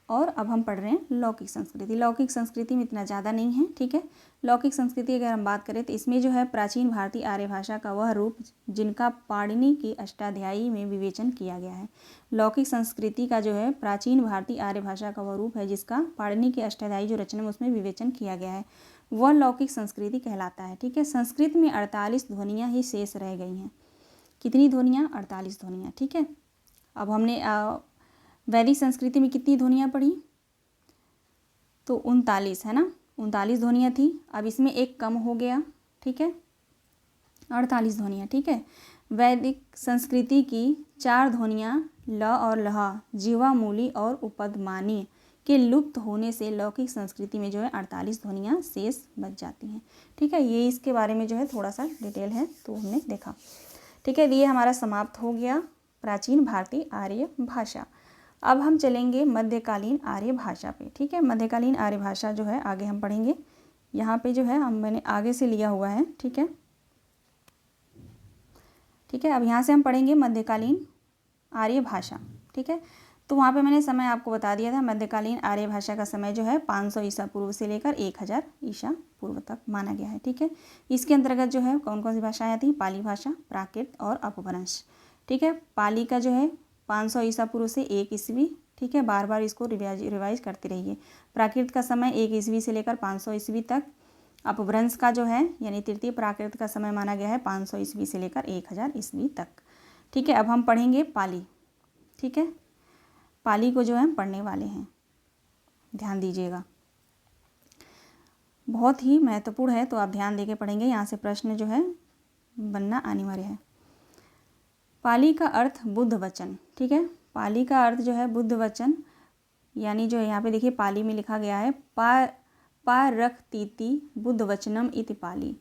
और अब हम पढ़ रहे हैं लौकिक संस्कृति। लौकिक संस्कृति में इतना ज़्यादा नहीं है, ठीक है। लौकिक संस्कृति अगर हम बात करें तो इसमें जो है प्राचीन भारतीय आर्य भाषा का वह रूप जिनका पाणिनि की अष्टाध्यायी में विवेचन किया गया है। लौकिक संस्कृति का जो है प्राचीन भारतीय आर्य भाषा का वह रूप है जिसका पाणिनि की अष्टाध्यायी जो रचना है उसमें विवेचन किया गया है, वह लौकिक संस्कृति कहलाता है, ठीक है। संस्कृत में 48 ध्वनियाँ ही शेष रह गई हैं। कितनी ध्वनियाँ, 48 ध्वनियाँ, ठीक है। अब हमने वैदिक संस्कृति में कितनी ध्वनियाँ पढ़ी, तो 39, है ना, 39 ध्वनियाँ थी। अब इसमें एक कम हो गया, ठीक है, 48 ध्वनियाँ, ठीक है। वैदिक संस्कृति की 4 ध्वनियाँ ल और लह, जिह्वा मूली और उपदमानी के लुप्त होने से लौकिक संस्कृति में जो है 48 ध्वनियाँ शेष बच जाती हैं, ठीक है। ये इसके बारे में जो है थोड़ा सा डिटेल है तो हमने देखा, ठीक है। ये हमारा समाप्त हो गया प्राचीन भारतीय आर्य भाषा। अब हम चलेंगे मध्यकालीन आर्य भाषा पे, ठीक है। मध्यकालीन आर्य भाषा जो है आगे हम पढ़ेंगे, यहाँ पे जो है मैंने आगे से लिया हुआ है, ठीक है, ठीक है। अब यहाँ से हम पढ़ेंगे मध्यकालीन आर्य भाषा, ठीक है। तो वहाँ पे मैंने समय आपको बता दिया था, मध्यकालीन आर्य भाषा का समय जो है 500 ईसा पूर्व से लेकर 1000 ईसा पूर्व तक माना गया है, ठीक है। इसके अंतर्गत जो है कौन कौन सी भाषाएं आती हैं, पाली भाषा, प्राकृत और अपभ्रंश, ठीक है। पाली का जो है 500 ईसा पूर्व से 1 ईस्वी, ठीक है, बार बार इसको रिवाइज करते रहिए। प्राकृत का समय 1 ईस्वी से लेकर 500 ईस्वी तक। अपभ्रंश का जो है यानी तृतीय प्राकृत का समय माना गया है 500 ईस्वी से लेकर 1000 ईस्वी तक, ठीक है। अब हम पढ़ेंगे पाली, ठीक है। पाली को जो है हम पढ़ने वाले हैं, ध्यान दीजिएगा, बहुत ही महत्वपूर्ण है, तो आप ध्यान देके पढ़ेंगे, यहाँ से प्रश्न जो है बनना अनिवार्य है। पाली का अर्थ बुद्ध वचन, ठीक है। पाली का अर्थ जो है बुद्ध वचन, यानी जो यहाँ पे देखिए पाली में लिखा गया है पारखतीति बुद्ध वचनम इति पाली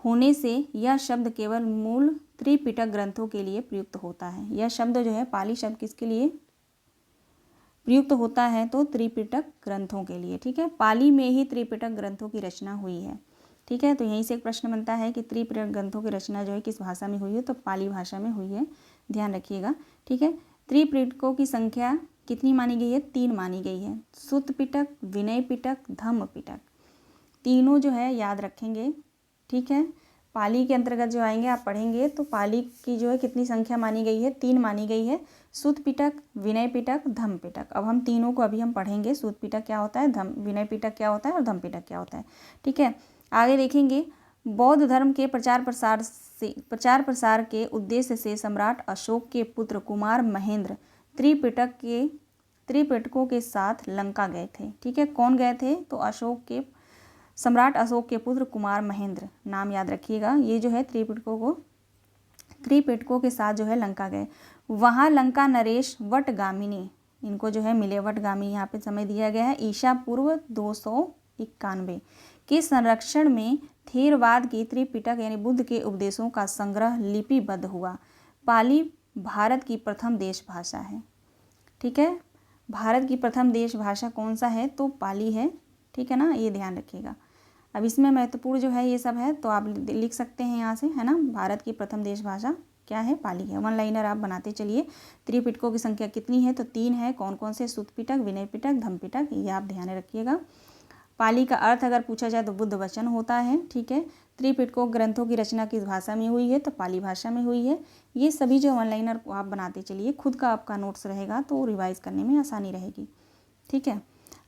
होने से यह शब्द केवल मूल त्रिपिटक ग्रंथों के लिए प्रयुक्त होता है। यह शब्द जो है पाली शब्द किसके लिए प्रयुक्त होता है, तो त्रिपिटक ग्रंथों के लिए, ठीक है। पाली में ही त्रिपिटक ग्रंथों की रचना हुई है, ठीक है। तो यहीं से एक प्रश्न बनता है कि त्रिपिटक ग्रंथों की रचना जो है किस भाषा में हुई है, तो पाली भाषा में हुई है, ध्यान रखिएगा, ठीक है। त्रिपिटकों की संख्या कितनी मानी गई है, 3 मानी गई है, सुत्त पिटक, विनय पिटक, धम्म पिटक, तीनों जो है याद रखेंगे, ठीक है। पाली के अंतर्गत जो आएंगे आप पढ़ेंगे तो पाली की जो है कितनी संख्या मानी गई है, 3 मानी गई है, सुत्त पिटक, विनय पिटक, धम्म पिटक। अब हम तीनों को अभी हम पढ़ेंगे, सुत्त पिटक क्या होता है, विनय पिटक क्या होता है और धम्म पिटक क्या होता है, ठीक है। आगे देखेंगे बौद्ध धर्म के प्रचार प्रसार के उद्देश्य से सम्राट अशोक के पुत्र कुमार महेंद्र त्रिपिटकों के साथ लंका गए थे, ठीक है। कौन गए थे, तो सम्राट अशोक के पुत्र कुमार महेंद्र, नाम याद रखिएगा। ये जो है त्रिपिटकों के साथ जो है लंका गए। वहाँ लंका नरेश वटगामिनी इनको जो है मिले। वटगामी यहाँ पे समय दिया गया है ईसा पूर्व 291 के संरक्षण में थेरवाद की त्रिपिटक यानी बुद्ध के उपदेशों का संग्रह लिपिबद्ध हुआ। पाली भारत की प्रथम देश भाषा है, ठीक है। भारत की प्रथम देश भाषा कौन सा है, तो पाली है, ठीक है ना, ये ध्यान रखिएगा। अब इसमें महत्वपूर्ण जो है ये सब है तो आप लिख सकते हैं यहाँ से, है ना। भारत की प्रथम देश भाषा क्या है, पाली है। 1 लाइनर आप बनाते चलिए। त्रिपिटकों की संख्या कितनी है, तो 3 है। कौन कौन से, सुत्त पिटक, विनय पिटक, धम्म पिटक, ये आप ध्यान रखिएगा। पाली का अर्थ अगर पूछा जाए तो बुद्ध वचन होता है, ठीक है। त्रिपिटकों ग्रंथों की रचना किस भाषा में हुई है, तो पाली भाषा में हुई है। ये सभी जो 1 लाइनर को आप बनाते चलिए, खुद का आपका नोट्स रहेगा तो रिवाइज करने में आसानी रहेगी, ठीक है।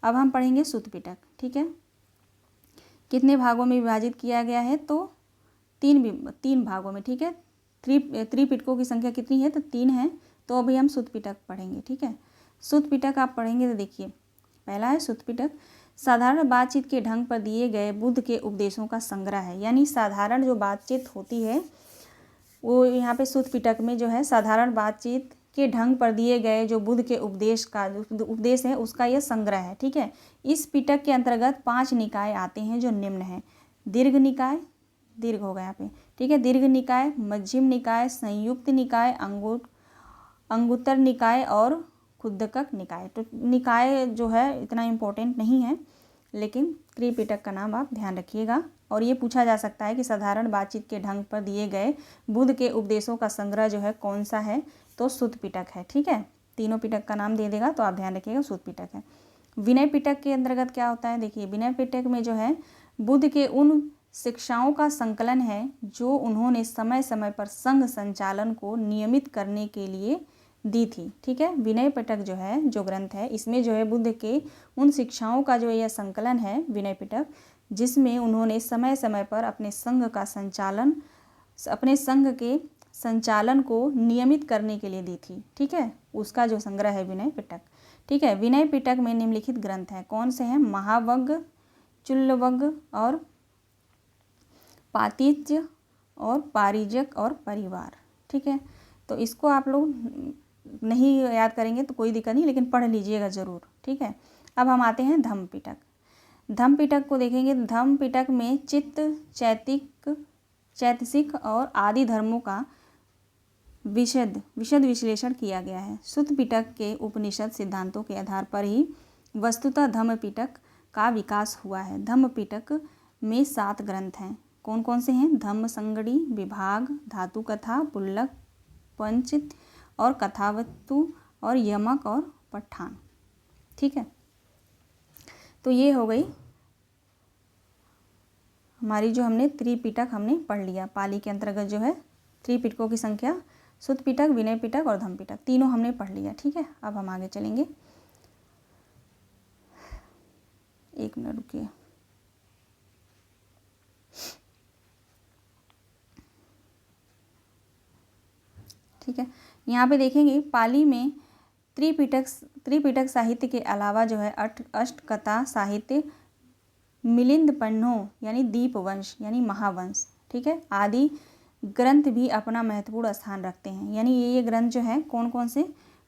अब हम पढ़ेंगे सुत्त पिटक, ठीक है। कितने भागों में विभाजित किया गया है, तो तीन भागों में, ठीक है। त्रिपिटकों की संख्या कितनी है, तो 3 है। तो अभी हम सुत्त पिटक पढ़ेंगे, ठीक है। सुत्त पिटक आप पढ़ेंगे तो देखिए, पहला है सुत्त पिटक, साधारण बातचीत के ढंग पर दिए गए बुद्ध के उपदेशों का संग्रह है। यानी साधारण जो बातचीत होती है वो यहाँ पे सुत्त पिटक में जो है साधारण बातचीत के ढंग पर दिए गए जो बुद्ध के उपदेश है उसका यह संग्रह है, ठीक है। इस पिटक के अंतर्गत 5 निकाय आते हैं जो निम्न है। दीर्घ निकाय, दीर्घ होगा यहाँ पे, ठीक है। दीर्घ निकाय, मध्यम निकाय, संयुक्त निकाय, अंगुत्तर निकाय और खुद्दकक निकाय। तो निकाय जो है इतना इम्पोर्टेंट नहीं है, लेकिन त्रिपिटक का नाम आप ध्यान रखिएगा। और ये पूछा जा सकता है कि साधारण बातचीत के ढंग पर दिए गए बुद्ध के उपदेशों का संग्रह जो है कौन सा है, तो सुत्त पिटक है, ठीक है। तीनों पिटक का नाम दे देगा तो आप ध्यान रखिएगा सुत्त पिटक है। विनय पिटक के अंतर्गत क्या होता है, देखिए विनय पिटक में जो है बुद्ध के उन शिक्षाओं का संकलन है जो उन्होंने समय समय पर संघ संचालन को नियमित करने के लिए दी थी, ठीक है। विनय पिटक जो है, जो ग्रंथ है, इसमें जो है बुद्ध के उन शिक्षाओं का जो यह संकलन है विनय पिटक, जिसमें उन्होंने समय समय पर अपने संघ के संचालन को नियमित करने के लिए दी थी, ठीक है। उसका जो संग्रह है विनय पिटक, ठीक है। विनय पिटक में निम्नलिखित ग्रंथ हैं, कौन से हैं, महावग्ग, चुल्लवग्ग और पातिज्य और पारिजक और परिवार, ठीक है। तो इसको आप लोग नहीं याद करेंगे तो कोई दिक्कत नहीं, लेकिन पढ़ लीजिएगा ज़रूर, ठीक है। अब हम आते हैं धम्म पिटक। धम्म पिटक को देखेंगे, धम्म पिटक में चित्त, चैतसिक और आदि धर्मों का विशद विश्लेषण किया गया है। सुत्त पिटक के उपनिषद सिद्धांतों के आधार पर ही वस्तुतः धम्म पिटक का विकास हुआ है। धम्म पिटक में 7 ग्रंथ हैं, कौन कौन से हैं, धम्म संगड़ी, विभाग, धातु कथा, पुल्लक, पंचित और कथावस्तु और यमक और पठान, ठीक है। तो ये हो गई हमारी जो हमने त्रिपिटक हमने पढ़ लिया। पाली के अंतर्गत जो है त्रिपिटकों की संख्या सुत्त पिटक, विनय पिटक और धम्म पिटक, तीनों हमने पढ़ लिया, ठीक है। अब हम आगे चलेंगे, एक मिनट रुकिए। ठीक है, यहाँ पे देखेंगे पाली में त्रिपिटक साहित्य के अलावा जो है अष्टकथा साहित्य, मिलिंद पन्नों यानी दीपवंश यानी महावंश, ठीक है, आदि ग्रंथ भी अपना महत्वपूर्ण स्थान रखते हैं। यानी ये ग्रंथ जो है कौन कौन से,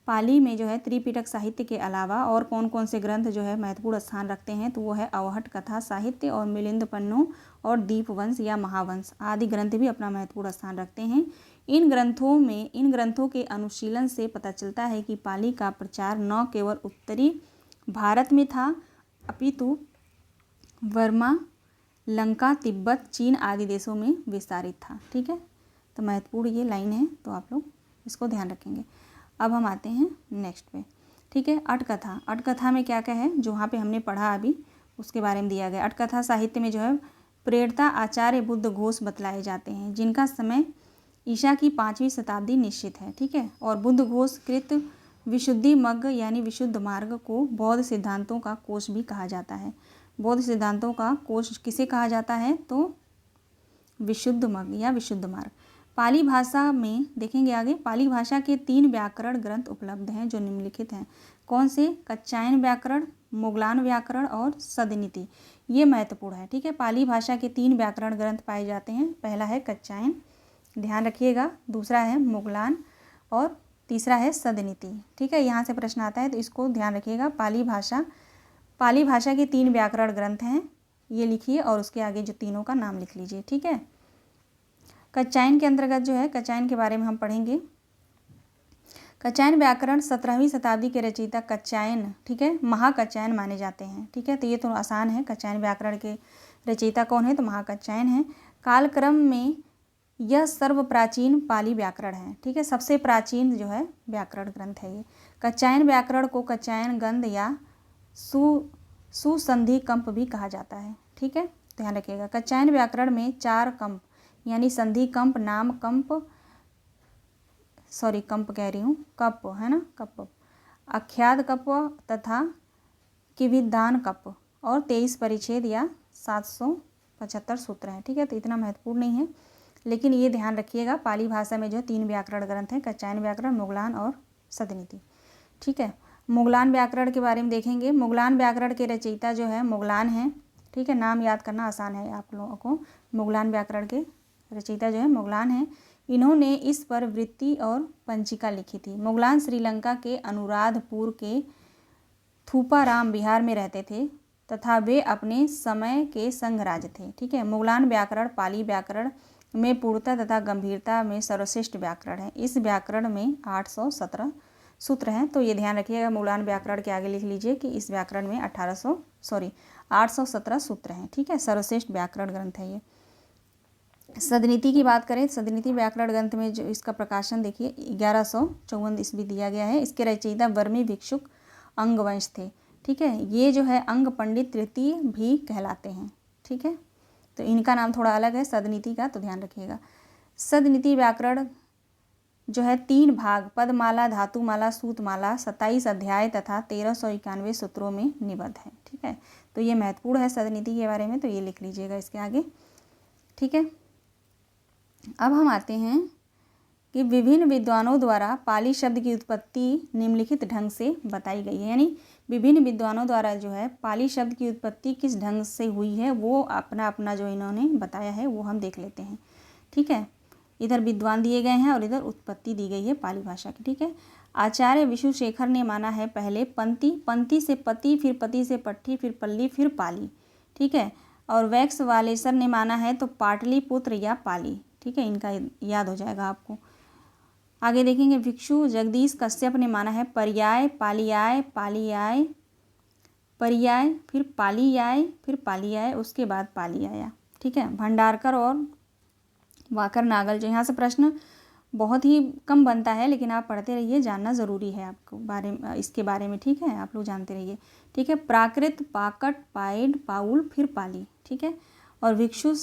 पाली में जो है त्रिपिटक साहित्य के अलावा और कौन कौन से ग्रंथ जो है महत्वपूर्ण स्थान रखते हैं, तो वो है अवहट कथा साहित्य और मिलिंद पन्नों और दीपवंश या महावंश आदि ग्रंथ भी अपना महत्वपूर्ण स्थान रखते हैं। इन ग्रंथों के अनुशीलन से पता चलता है कि पाली का प्रचार न केवल उत्तरी भारत में था, अपितु वर्मा, लंका, तिब्बत, चीन आदि देशों में विस्तारित था, ठीक है। तो महत्वपूर्ण ये लाइन है, तो आप लोग इसको ध्यान रखेंगे। अब हम आते हैं नेक्स्ट पे, ठीक है। अटकथा, अटकथा में क्या क्या है, जो वहाँ पे हमने पढ़ा अभी उसके बारे में दिया गया। अटकथा साहित्य में जो है प्रेरता आचार्य बुद्ध घोष बतलाए जाते हैं, जिनका समय ईसा की 5वीं शताब्दी निश्चित है, ठीक है। और बुद्ध घोष कृत विशुद्धि मग्ग यानी विशुद्ध मार्ग को बौद्ध सिद्धांतों का कोश भी कहा जाता है। बौद्ध सिद्धांतों का कोश किसे कहा जाता है, तो विशुद्ध मग्ग या विशुद्ध मार्ग। पाली भाषा में देखेंगे आगे, पाली भाषा के 3 व्याकरण ग्रंथ उपलब्ध हैं जो निम्नलिखित हैं, कौन से, कच्चायन व्याकरण, मोगलान व्याकरण और सदनीति। ये महत्वपूर्ण है, ठीक है। पाली भाषा के 3 व्याकरण ग्रंथ पाए जाते हैं, पहला है कच्चायन, ध्यान रखिएगा, दूसरा है मोगलान और तीसरा है सदनीति, ठीक है। यहाँ से प्रश्न आता है तो इसको ध्यान रखिएगा। पाली भाषा के 3 व्याकरण ग्रंथ हैं, ये लिखिए और उसके आगे जो तीनों का नाम लिख लीजिए, ठीक है। कच्चायन के अंतर्गत जो है, कच्चायन के बारे में हम पढ़ेंगे। कच्चायन व्याकरण 17वीं शताब्दी के रचयिता कच्चायन, ठीक है, महाकच्चायन माने जाते हैं, ठीक है। तो ये तो आसान है, कच्चायन व्याकरण के रचयिता कौन है, तो महाकच्चायन है। कालक्रम में यह सर्वप्राचीन पाली व्याकरण है, ठीक है, सबसे प्राचीन जो है व्याकरण ग्रंथ है ये। कच्चायन व्याकरण को कच्चायन गंध या सुसंधि कंप भी कहा जाता है, ठीक है, ध्यान रखिएगा। कच्चायन व्याकरण में 4 कंप यानी संधि कंप, नाम कंप, कंप कह रही हूँ, कप है ना, कप, आख्याद कप तथा किविदान कप और 23 परिच्छेद या 775 सूत्र हैं, ठीक है। तो इतना महत्वपूर्ण नहीं है। लेकिन ये ध्यान रखिएगा पाली भाषा में जो है 3 व्याकरण ग्रंथ हैं, कच्चायन व्याकरण, मुगलान और सदनीति। ठीक है, मुगलान व्याकरण के बारे में देखेंगे। मुगलान व्याकरण के रचयिता जो है मुगलान हैं। ठीक है, नाम याद करना आसान है आप लोगों को। मुगलान व्याकरण के रचयिता जो है मुगलान हैं। इन्होंने इस पर वृत्ति और पंचिका लिखी थी। मुगलान श्रीलंका के अनुराधपुर के थूपाराम बिहार में रहते थे तथा वे अपने समय के संघराज थे। ठीक है, मुगलान व्याकरण पाली व्याकरण में पूर्णता तथा गंभीरता में सर्वश्रेष्ठ व्याकरण है। इस व्याकरण में 817 सूत्र हैं। तो ये ध्यान रखिएगा, मुगलान व्याकरण के आगे लिख लीजिए कि इस व्याकरण में 817 सूत्र हैं। ठीक है, सर्वश्रेष्ठ व्याकरण ग्रंथ है ये। सदनीति की बात करें, सदनीति व्याकरण ग्रंथ में जो इसका प्रकाशन देखिए 1154 ईस्वी दिया गया है। इसके रचयिता वर्मी भिक्षुक अंगवंश थे। ठीक है, ये जो है अंग पंडित तृतीय भी कहलाते हैं। ठीक है, तो इनका नाम थोड़ा अलग है सदनीति का, तो ध्यान रखिएगा। सदनीति व्याकरण जो है 3 भाग पदमाला, धातुमाला, सूतमाला, 27 अध्याय तथा 1391 सूत्रों में निबद्ध है। ठीक है, तो ये महत्वपूर्ण है सदनीति के बारे में, तो ये लिख लीजिएगा इसके आगे। ठीक है, अब हम आते हैं कि विभिन्न विद्वानों द्वारा पाली शब्द की उत्पत्ति निम्नलिखित ढंग से बताई गई है। यानी विभिन्न विद्वानों द्वारा जो है पाली शब्द की उत्पत्ति किस ढंग से हुई है वो अपना अपना जो इन्होंने बताया है वो हम देख लेते हैं। ठीक है, इधर विद्वान दिए गए हैं और इधर उत्पत्ति दी गई है पाली भाषा की। ठीक है, आचार्य विशुशेखर ने माना है पहले पंक्ति, पंक्ति से पति, फिर पति से पट्टी, फिर पल्ली, फिर पाली। ठीक है, और वैक्स वालेसर ने माना है तो पाटलिपुत्र या पाली। ठीक है, इनका याद हो जाएगा आपको। आगे देखेंगे, भिक्षु जगदीश कश्यप ने माना है पर्याय, पालियाय, पालियाय, पर्याय, फिर पालियाय, फिर पालियाय, उसके बाद पाली आया। ठीक है, भंडारकर और वाकर नागल, जो यहाँ से प्रश्न बहुत ही कम बनता है लेकिन आप पढ़ते रहिए, जानना ज़रूरी है आपको इसके बारे में। ठीक है, आप लोग जानते रहिए। ठीक है, प्राकृत, पाकट, पाइड, पाउल, फिर पाली। ठीक है, और भिक्षु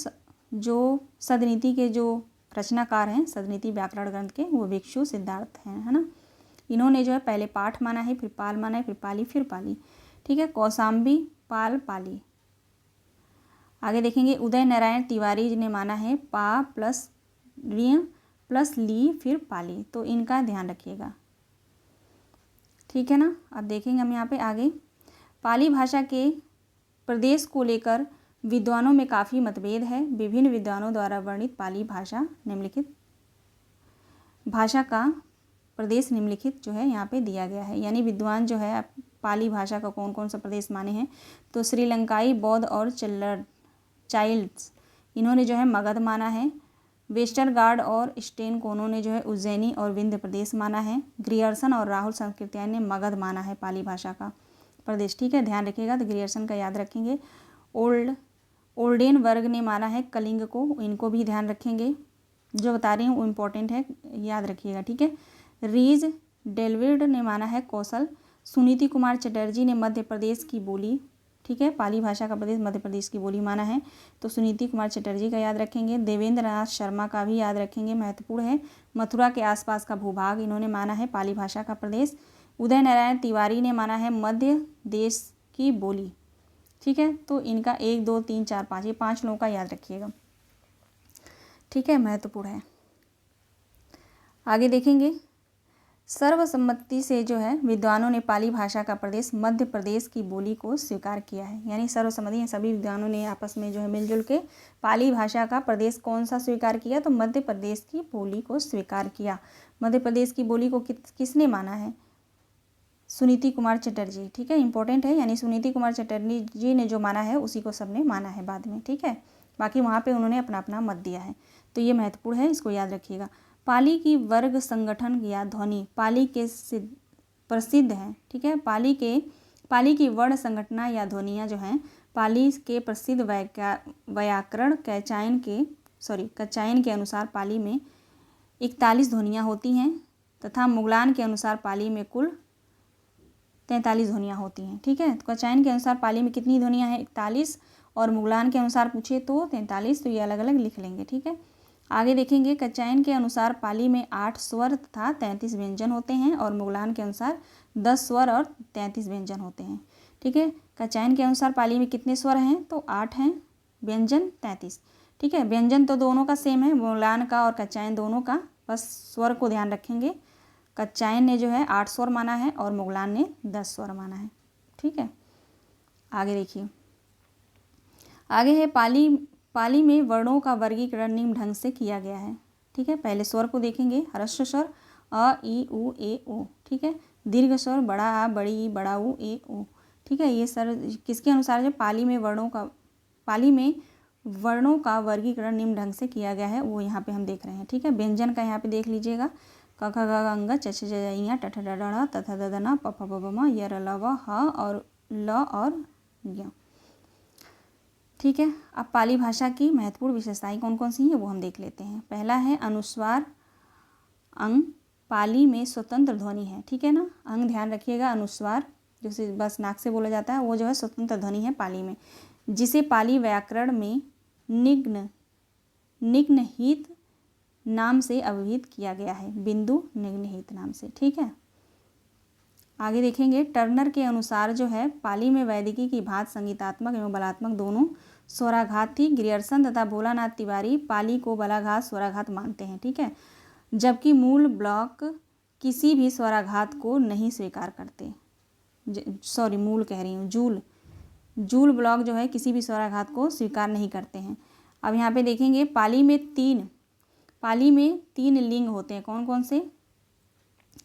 जो सदनीति के जो रचनाकार हैं सदनीति व्याकरण ग्रंथ के, वो भिक्षु सिद्धार्थ हैं, है ना। इन्होंने जो है पहले पाठ माना है, फिर पाल माना है, फिर पाली, फिर पाली। ठीक है, कौसाम्बी, पाल, पाली। आगे देखेंगे, उदय नारायण तिवारी ने माना है पा प्लस ऋ प्लस ली, फिर पाली। तो इनका ध्यान रखिएगा। ठीक है ना। अब देखेंगे हम यहाँ पे आगे, पाली भाषा के प्रदेश को लेकर विद्वानों में काफ़ी मतभेद है। विभिन्न विद्वानों द्वारा वर्णित पाली भाषा निम्नलिखित भाषा का प्रदेश निम्नलिखित जो है यहाँ पे दिया गया है। यानी विद्वान जो है पाली भाषा का कौन कौन सा प्रदेश माने हैं, तो श्रीलंकाई, बौद्ध और चाइल्ड्स इन्होंने जो है मगध माना है। वेस्टरगार्ड और स्टेनकोनो ने जो है उज्जैनी और विंध्य प्रदेश माना है। ग्रियर्सन और राहुल संस्कृत्यायन ने मगध माना है पाली भाषा का प्रदेश। ठीक है, ध्यान रखिएगा, तो ग्रियर्सन का याद रखेंगे। ओल्डेन वर्ग ने माना है कलिंग को, इनको भी ध्यान रखेंगे, जो बता रही हूँ वो इम्पोर्टेंट है, याद रखिएगा। ठीक है, रीज डेलविड ने माना है कौशल। सुनीति कुमार चटर्जी ने मध्य प्रदेश की बोली, ठीक है, पाली भाषा का प्रदेश मध्य प्रदेश की बोली माना है, तो सुनीति कुमार चटर्जी का याद रखेंगे। देवेंद्र नाथ शर्मा का भी याद रखेंगे, महत्वपूर्ण है। मथुरा के आसपास का भूभाग इन्होंने माना है पाली भाषा का प्रदेश। उदय नारायण तिवारी ने माना है मध्य देश की बोली। ठीक है, तो इनका 1 2 3 4 5 ये 5 लोगों का याद रखिएगा। ठीक है, महत्वपूर्ण है। आगे देखेंगे, सर्वसम्मति से जो है विद्वानों ने पाली भाषा का प्रदेश मध्य प्रदेश की बोली को स्वीकार किया है। यानी सर्वसम्मति सभी विद्वानों ने आपस में जो है मिलजुल के पाली भाषा का प्रदेश कौन सा स्वीकार किया, तो मध्य प्रदेश की बोली को स्वीकार किया। मध्य प्रदेश की बोली को किसने माना है, सुनीति कुमार चटर्जी। ठीक है, इंपॉर्टेंट है, यानी सुनीति कुमार चटर्जी जी ने जो माना है उसी को सबने माना है बाद में। ठीक है, बाकी वहाँ पे उन्होंने अपना अपना मत दिया है, तो ये महत्वपूर्ण है, इसको याद रखिएगा। पाली की वर्ग संगठन या ध्वनि पाली के प्रसिद्ध हैं। ठीक है, पाली की वर्ण संगठना या ध्वनियाँ जो हैं पाली के प्रसिद्ध व्याकरण कचायन के अनुसार पाली में 41 ध्वनियाँ होती हैं तथा मुगलान के अनुसार पाली में कुल 43 ध्वनियाँ होती हैं। ठीक है, तो कचायन के अनुसार पाली में कितनी ध्वनियाँ हैं, 41, और मुगलान के अनुसार पूछे तो 43, तो ये अलग अलग लिख लेंगे। ठीक है, आगे देखेंगे, कचायन के अनुसार पाली में 8 स्वर तथा 33 व्यंजन होते हैं और मुगलान के अनुसार 10 स्वर और 33 व्यंजन होते हैं। ठीक है, कचायन के अनुसार पाली में कितने स्वर हैं, तो 8 हैं, व्यंजन 33। ठीक है। व्यंजन तो दोनों का सेम है, मोगलान का और कच्चायन दोनों का, बस स्वर को ध्यान रखेंगे। कच्चायन ने जो है 8 स्वर माना है और मोगलान ने 10 स्वर माना है। ठीक है, आगे देखिए। आगे है पाली में वर्णों का वर्गीकरण निम्न ढंग से किया गया है। ठीक है, पहले स्वर को देखेंगे। ह्रस्व स्वर अ ई उ ए ओ। ठीक है, दीर्घ स्वर बड़ा आ बड़ी ई बड़ा ऊ ए ओ। ठीक है, ये सर किसके अनुसार जो पाली में वर्णों का वर्गीकरण निम्न ढंग से किया गया है वो यहाँ पे हम देख रहे हैं। ठीक है, व्यंजन का यहाँ पे देख लीजिएगा। क ख ग घ अंग च छ ज ञ ट ठ ड ढ ढ़ त थ द ध न प फ ब भ म य र ल व ह और ल और य। ठीक है, अब पाली भाषा की महत्वपूर्ण विशेषताएं कौन कौन सी हैं वो हम देख लेते हैं। पहला है अनुस्वार अंग पाली में स्वतंत्र ध्वनि है। ठीक है ना, अंग ध्यान रखिएगा, अनुस्वार जो बस नाक से बोला जाता है वो जो है स्वतंत्र ध्वनि है पाली में, जिसे पाली व्याकरण में निग्नहित नाम से अभिहित किया गया है, बिंदु निग्नहित नाम से। ठीक है, आगे देखेंगे। टर्नर के अनुसार जो है पाली में वैदिकी की भांत संगीतात्मक एवं बलात्मक दोनों स्वराघात थी। ग्रियर्सन तथा भोलानाथ तिवारी पाली को बलाघात स्वराघात मानते हैं। ठीक है, जबकि मूल ब्लॉक किसी भी स्वराघात को नहीं स्वीकार करते। मूल कह रही हूँ, जूल ब्लॉक जो है किसी भी स्वराघात को स्वीकार नहीं करते हैं। अब यहाँ पे देखेंगे पाली में तीन लिंग होते हैं। कौन कौन से?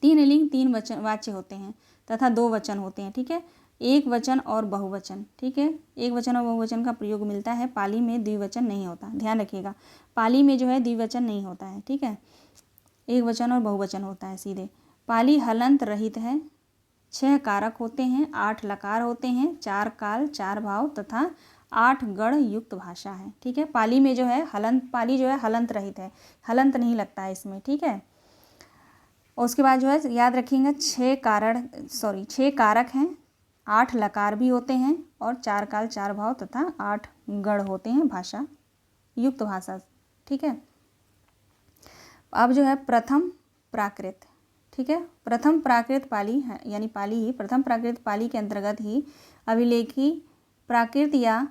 3 लिंग 3 वचन वाच्य होते हैं तथा 2 वचन होते हैं। ठीक है, एक वचन और बहुवचन। ठीक है, एक वचन और बहुवचन का प्रयोग मिलता है, पाली में द्विवचन नहीं होता, ध्यान रखिएगा। पाली में जो है द्विवचन नहीं होता है। ठीक है, एक वचन और बहुवचन होता है सीधे। पाली हलंत रहित है, 6 कारक होते हैं, 8 लकार होते हैं, 4 काल 4 भाव तथा 8 गण युक्त भाषा है। ठीक है, पाली में जो है पाली जो है हलंत रहित है, हलंत नहीं लगता है इसमें। ठीक है, और उसके बाद जो है याद रखिएगा 6 कारक हैं, 8 लकार भी होते हैं और 4 काल 4 भाव तथा 8 गण होते हैं भाषा युक्त भाषा। ठीक है, अब जो है प्रथम प्राकृत। ठीक है, प्रथम प्राकृत पाली है, यानी पाली ही प्रथम प्राकृत पाली के अंतर्गत ही अभिलेखी प्राकृत या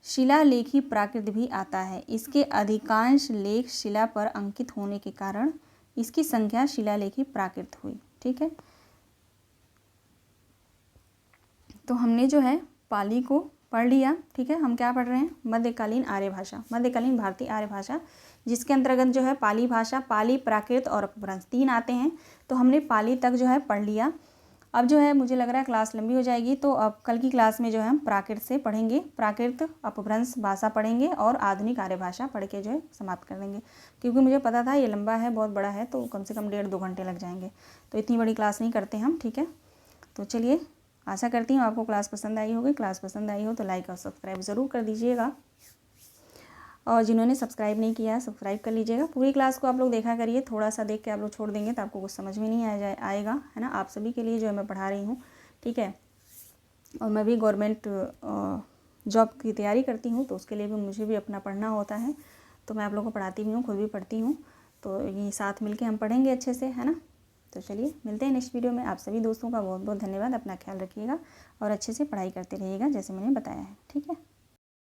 शिलालेखी प्राकृत भी आता है। इसके अधिकांश लेख शिला पर अंकित होने के कारण इसकी संख्या शिलालेखी प्राकृत हुई। ठीक है, तो हमने जो है पाली को पढ़ लिया। ठीक है, हम क्या पढ़ रहे हैं? मध्यकालीन आर्य भाषा, मध्यकालीन भारतीय आर्य भाषा, जिसके अंतर्गत जो है पाली भाषा, पाली, प्राकृत और अपभ्रंश 3 आते हैं। तो हमने पाली तक जो है पढ़ लिया। अब जो है मुझे लग रहा है क्लास लंबी हो जाएगी, तो अब कल की क्लास में जो है हम प्राकृत से पढ़ेंगे, प्राकृत अपभ्रंश भाषा पढ़ेंगे और आधुनिक आर्य भाषा पढ़ के जो है समाप्त कर देंगे, क्योंकि मुझे पता था ये लंबा है, बहुत बड़ा है, तो कम से कम 1.5-2 घंटे लग जाएंगे, तो इतनी बड़ी क्लास नहीं करते हम। ठीक है, तो चलिए, आशा करती हूँ आपको क्लास पसंद आई होगी। क्लास पसंद आई हो तो लाइक और सब्सक्राइब ज़रूर कर दीजिएगा, और जिन्होंने सब्सक्राइब नहीं किया है सब्सक्राइब कर लीजिएगा। पूरी क्लास को आप लोग देखा करिए, थोड़ा सा देख के आप लोग छोड़ देंगे तो आपको कुछ समझ में नहीं आएगा, है ना। आप सभी के लिए जो है मैं पढ़ा रही हूँ। ठीक है, और मैं भी गवर्नमेंट जॉब की तैयारी करती हूँ, तो उसके लिए भी मुझे भी अपना पढ़ना होता है, तो मैं आप लोगों को पढ़ाती भी हूँ, खुद भी पढ़ती हूँ, तो ये साथ मिल के हम पढ़ेंगे अच्छे से, है ना। तो चलिए मिलते हैं नेक्स्ट वीडियो में। आप सभी दोस्तों का बहुत बहुत धन्यवाद। अपना ख्याल रखिएगा और अच्छे से पढ़ाई करते रहिएगा जैसे मैंने बताया है। ठीक है।